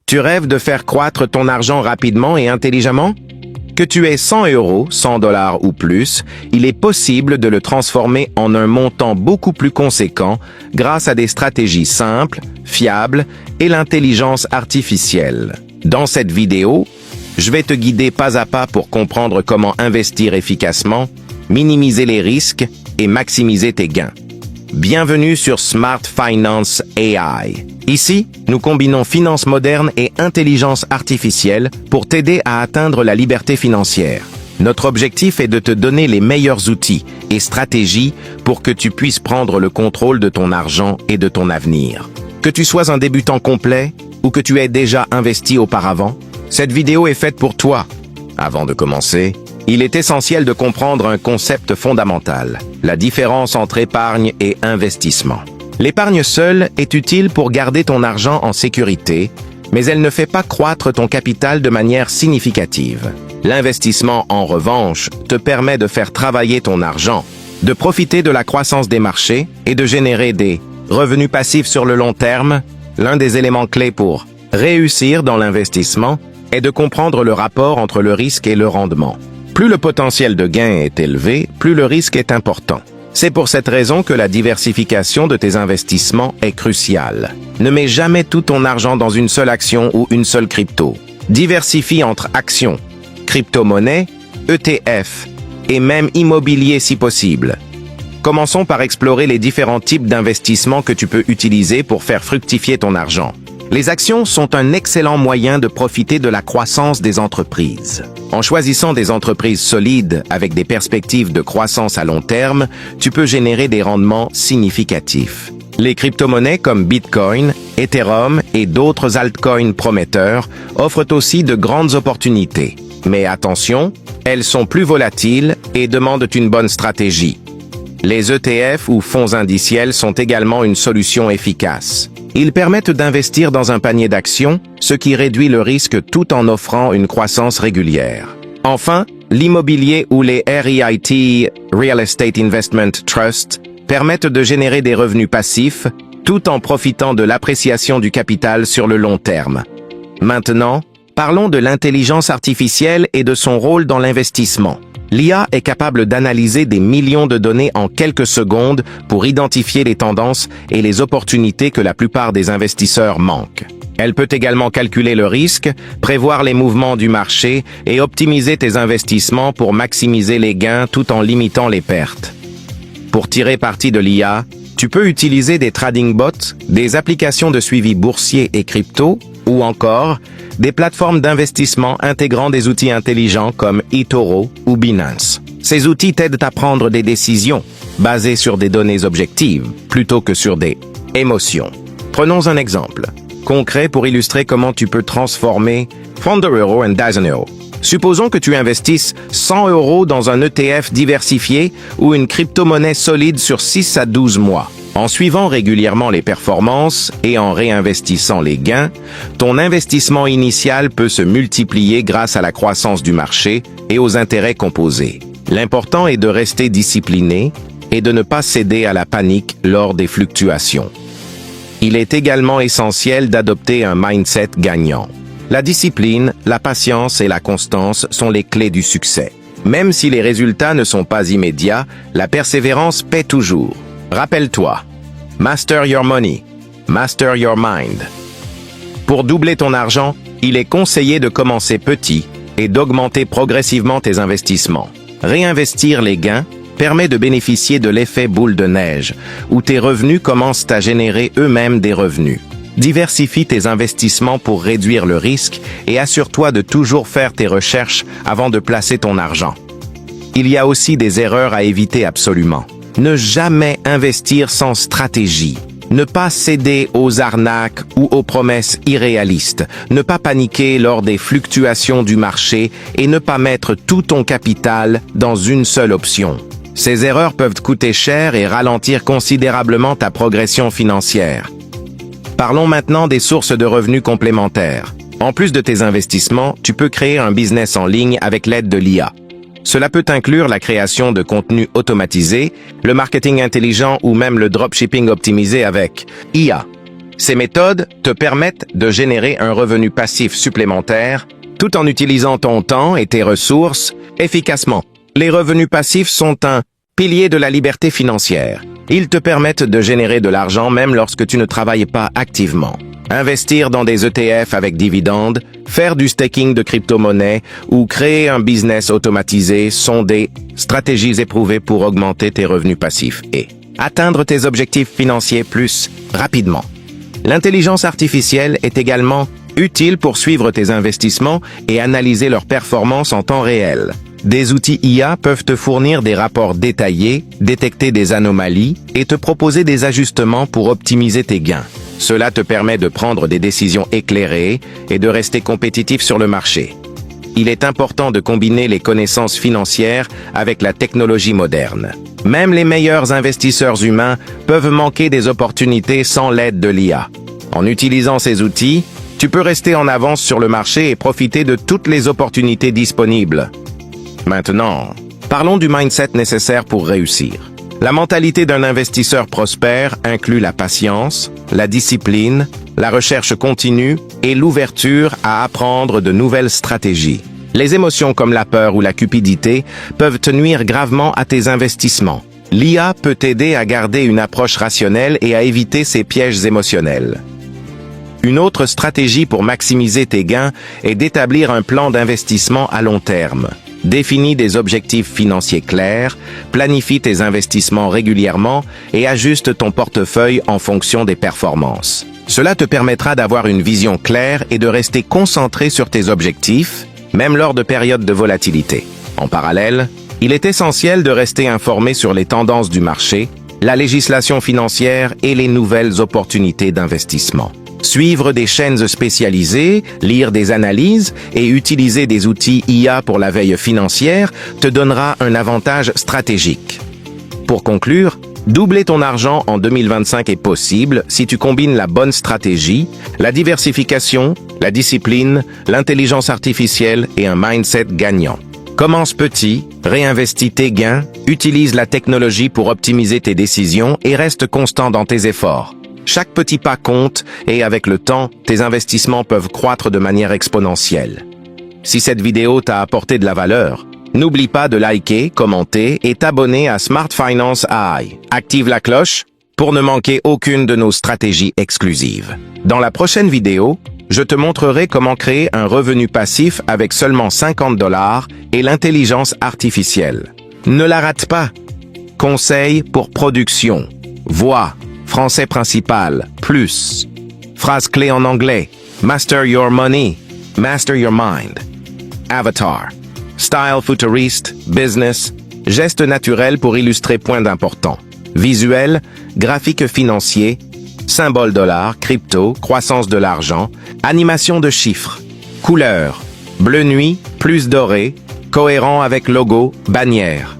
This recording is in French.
Tu rêves de faire croître ton argent rapidement et intelligemment? Que tu aies 100 euros, 100 dollars ou plus, il est possible de le transformer en un montant beaucoup plus conséquent grâce à des stratégies simples, fiables et l'intelligence artificielle. Dans cette vidéo, je vais te guider pas à pas pour comprendre comment investir efficacement, minimiser les risques et maximiser tes gains. Bienvenue sur Smart Finance AI. Ici, nous combinons finance moderne et intelligence artificielle pour t'aider à atteindre la liberté financière. Notre objectif est de te donner les meilleurs outils et stratégies pour que tu puisses prendre le contrôle de ton argent et de ton avenir. Que tu sois un débutant complet ou que tu aies déjà investi auparavant, cette vidéo est faite pour toi. Avant de commencer, il est essentiel de comprendre un concept fondamental, la différence entre épargne et investissement. L'épargne seule est utile pour garder ton argent en sécurité, mais elle ne fait pas croître ton capital de manière significative. L'investissement, en revanche, te permet de faire travailler ton argent, de profiter de la croissance des marchés et de générer des revenus passifs sur le long terme. L'un des éléments clés pour réussir dans l'investissement est de comprendre le rapport entre le risque et le rendement. Plus le potentiel de gain est élevé, plus le risque est important. C'est pour cette raison que la diversification de tes investissements est cruciale. Ne mets jamais tout ton argent dans une seule action ou une seule crypto. Diversifie entre actions, crypto-monnaies, ETF et même immobilier si possible. Commençons par explorer les différents types d'investissements que tu peux utiliser pour faire fructifier ton argent. Les actions sont un excellent moyen de profiter de la croissance des entreprises. En choisissant des entreprises solides avec des perspectives de croissance à long terme, tu peux générer des rendements significatifs. Les crypto-monnaies comme Bitcoin, Ethereum et d'autres altcoins prometteurs offrent aussi de grandes opportunités. Mais attention, elles sont plus volatiles et demandent une bonne stratégie. Les ETF ou fonds indiciels sont également une solution efficace. Ils permettent d'investir dans un panier d'actions, ce qui réduit le risque tout en offrant une croissance régulière. Enfin, l'immobilier ou les REIT, Real Estate Investment Trust, permettent de générer des revenus passifs, tout en profitant de l'appréciation du capital sur le long terme. Maintenant, parlons de l'intelligence artificielle et de son rôle dans l'investissement. L'IA est capable d'analyser des millions de données en quelques secondes pour identifier les tendances et les opportunités que la plupart des investisseurs manquent. Elle peut également calculer le risque, prévoir les mouvements du marché et optimiser tes investissements pour maximiser les gains tout en limitant les pertes. Pour tirer parti de l'IA, tu peux utiliser des trading bots, des applications de suivi boursier et crypto, ou encore des plateformes d'investissement intégrant des outils intelligents comme eToro ou Binance. Ces outils t'aident à prendre des décisions basées sur des données objectives plutôt que sur des émotions. Prenons un exemple concret pour illustrer comment tu peux transformer 100 euros en 10 euros. Supposons que tu investisses 100 euros dans un ETF diversifié ou une crypto-monnaie solide sur 6 à 12 mois. En suivant régulièrement les performances et en réinvestissant les gains, ton investissement initial peut se multiplier grâce à la croissance du marché et aux intérêts composés. L'important est de rester discipliné et de ne pas céder à la panique lors des fluctuations. Il est également essentiel d'adopter un mindset gagnant. La discipline, la patience et la constance sont les clés du succès. Même si les résultats ne sont pas immédiats, la persévérance paie toujours. Rappelle-toi, master your money, master your mind. Pour doubler ton argent, il est conseillé de commencer petit et d'augmenter progressivement tes investissements. Réinvestir les gains permet de bénéficier de l'effet boule de neige, où tes revenus commencent à générer eux-mêmes des revenus. Diversifie tes investissements pour réduire le risque et assure-toi de toujours faire tes recherches avant de placer ton argent. Il y a aussi des erreurs à éviter absolument. Ne jamais investir sans stratégie. Ne pas céder aux arnaques ou aux promesses irréalistes. Ne pas paniquer lors des fluctuations du marché et ne pas mettre tout ton capital dans une seule option. Ces erreurs peuvent te coûter cher et ralentir considérablement ta progression financière. Parlons maintenant des sources de revenus complémentaires. En plus de tes investissements, tu peux créer un business en ligne avec l'aide de l'IA. Cela peut inclure la création de contenus automatisés, le marketing intelligent ou même le dropshipping optimisé avec IA. Ces méthodes te permettent de générer un revenu passif supplémentaire tout en utilisant ton temps et tes ressources efficacement. Les revenus passifs sont un pilier de la liberté financière. Ils te permettent de générer de l'argent même lorsque tu ne travailles pas activement. Investir dans des ETF avec dividendes, faire du staking de crypto-monnaies ou créer un business automatisé sont des stratégies éprouvées pour augmenter tes revenus passifs et atteindre tes objectifs financiers plus rapidement. L'intelligence artificielle est également utile pour suivre tes investissements et analyser leurs performances en temps réel. Des outils IA peuvent te fournir des rapports détaillés, détecter des anomalies et te proposer des ajustements pour optimiser tes gains. Cela te permet de prendre des décisions éclairées et de rester compétitif sur le marché. Il est important de combiner les connaissances financières avec la technologie moderne. Même les meilleurs investisseurs humains peuvent manquer des opportunités sans l'aide de l'IA. En utilisant ces outils, tu peux rester en avance sur le marché et profiter de toutes les opportunités disponibles. Maintenant, parlons du mindset nécessaire pour réussir. La mentalité d'un investisseur prospère inclut la patience, la discipline, la recherche continue et l'ouverture à apprendre de nouvelles stratégies. Les émotions comme la peur ou la cupidité peuvent te nuire gravement à tes investissements. L'IA peut t'aider à garder une approche rationnelle et à éviter ces pièges émotionnels. Une autre stratégie pour maximiser tes gains est d'établir un plan d'investissement à long terme. Définis des objectifs financiers clairs, planifie tes investissements régulièrement et ajuste ton portefeuille en fonction des performances. Cela te permettra d'avoir une vision claire et de rester concentré sur tes objectifs, même lors de périodes de volatilité. En parallèle, il est essentiel de rester informé sur les tendances du marché, la législation financière et les nouvelles opportunités d'investissement. Suivre des chaînes spécialisées, lire des analyses et utiliser des outils IA pour la veille financière te donnera un avantage stratégique. Pour conclure, doubler ton argent en 2025 est possible si tu combines la bonne stratégie, la diversification, la discipline, l'intelligence artificielle et un mindset gagnant. Commence petit, réinvestis tes gains, utilise la technologie pour optimiser tes décisions et reste constant dans tes efforts. Chaque petit pas compte et avec le temps, tes investissements peuvent croître de manière exponentielle. Si cette vidéo t'a apporté de la valeur, n'oublie pas de liker, commenter et t'abonner à Smart Finance AI. Active la cloche pour ne manquer aucune de nos stratégies exclusives. Dans la prochaine vidéo, je te montrerai comment créer un revenu passif avec seulement $50 et l'intelligence artificielle. Ne la rate pas! Conseils pour production. Voix. Français principal, plus. Phrase clé en anglais. Master your money. Master your mind. Avatar. Style futuriste, business. Geste naturel pour illustrer points d'important. Visuel, graphique financier, symbole dollar, crypto, croissance de l'argent, animation de chiffres. Couleur. Bleu nuit, plus doré, cohérent avec logo, bannière.